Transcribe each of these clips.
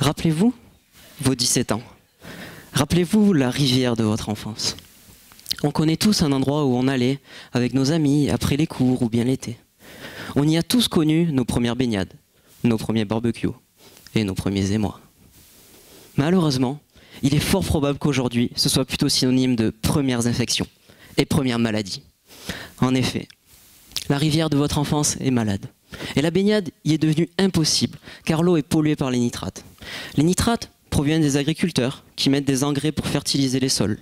Rappelez-vous vos 17 ans. Rappelez-vous la rivière de votre enfance. On connaît tous un endroit où on allait avec nos amis après les cours ou bien l'été. On y a tous connu nos premières baignades, nos premiers barbecues et nos premiers émois. Malheureusement, il est fort probable qu'aujourd'hui, ce soit plutôt synonyme de premières infections et premières maladies. En effet, la rivière de votre enfance est malade. Et la baignade y est devenue impossible, car l'eau est polluée par les nitrates. Les nitrates proviennent des agriculteurs qui mettent des engrais pour fertiliser les sols.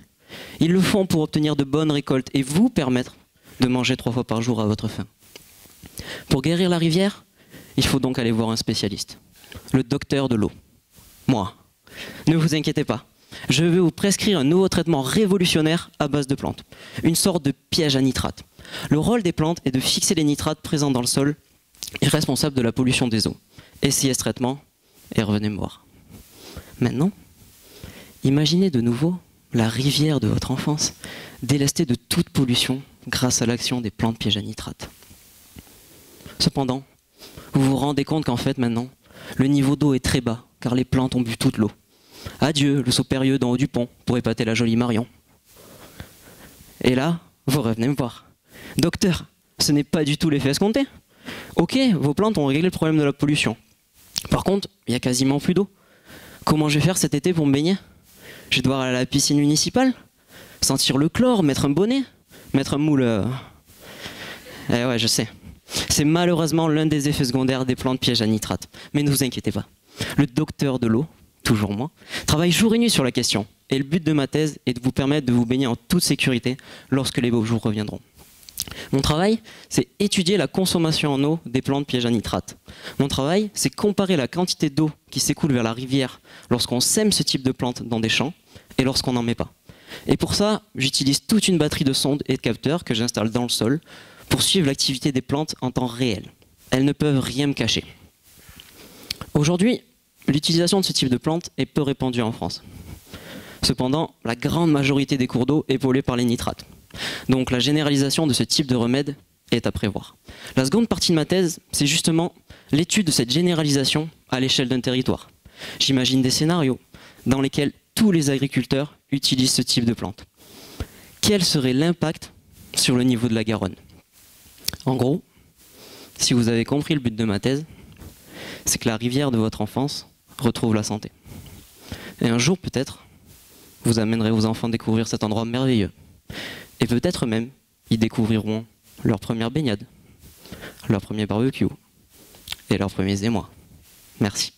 Ils le font pour obtenir de bonnes récoltes et vous permettre de manger 3 fois par jour à votre faim. Pour guérir la rivière, il faut donc aller voir un spécialiste, le docteur de l'eau. Moi, ne vous inquiétez pas, je vais vous prescrire un nouveau traitement révolutionnaire à base de plantes, une sorte de piège à nitrates. Le rôle des plantes est de fixer les nitrates présents dans le sol et responsables de la pollution des eaux. Essayez ce traitement et revenez me voir. Maintenant, imaginez de nouveau la rivière de votre enfance, délestée de toute pollution grâce à l'action des plantes pièges à nitrates. Cependant, vous vous rendez compte qu'en fait maintenant, le niveau d'eau est très bas, car les plantes ont bu toute l'eau. Adieu le saut périlleux d'en haut du pont pour épater la jolie Marion. Et là, vous revenez me voir. Docteur, ce n'est pas du tout l'effet escompté. Ok, vos plantes ont réglé le problème de la pollution. Par contre, il n'y a quasiment plus d'eau. Comment je vais faire cet été pour me baigner? Je vais devoir aller à la piscine municipale? Sentir le chlore? Mettre un bonnet? Mettre un moule? Eh ouais, je sais. C'est malheureusement l'un des effets secondaires des plantes pièges à nitrates. Mais ne vous inquiétez pas. Le docteur de l'eau, toujours moi, travaille jour et nuit sur la question. Et le but de ma thèse est de vous permettre de vous baigner en toute sécurité lorsque les beaux jours reviendront. Mon travail, c'est étudier la consommation en eau des plantes pièges à nitrates. Mon travail, c'est comparer la quantité d'eau qui s'écoule vers la rivière lorsqu'on sème ce type de plantes dans des champs et lorsqu'on n'en met pas. Et pour ça, j'utilise toute une batterie de sondes et de capteurs que j'installe dans le sol pour suivre l'activité des plantes en temps réel. Elles ne peuvent rien me cacher. Aujourd'hui, l'utilisation de ce type de plantes est peu répandue en France. Cependant, la grande majorité des cours d'eau est polluée par les nitrates. Donc la généralisation de ce type de remède est à prévoir. La seconde partie de ma thèse, c'est justement l'étude de cette généralisation à l'échelle d'un territoire. J'imagine des scénarios dans lesquels tous les agriculteurs utilisent ce type de plantes. Quel serait l'impact sur le niveau de la Garonne? En gros, si vous avez compris le but de ma thèse, c'est que la rivière de votre enfance retrouve la santé. Et un jour peut-être, vous amènerez vos enfants découvrir cet endroit merveilleux. Et peut-être même, ils découvriront leur première baignade, leur premier barbecue et leurs premiers émois. Merci.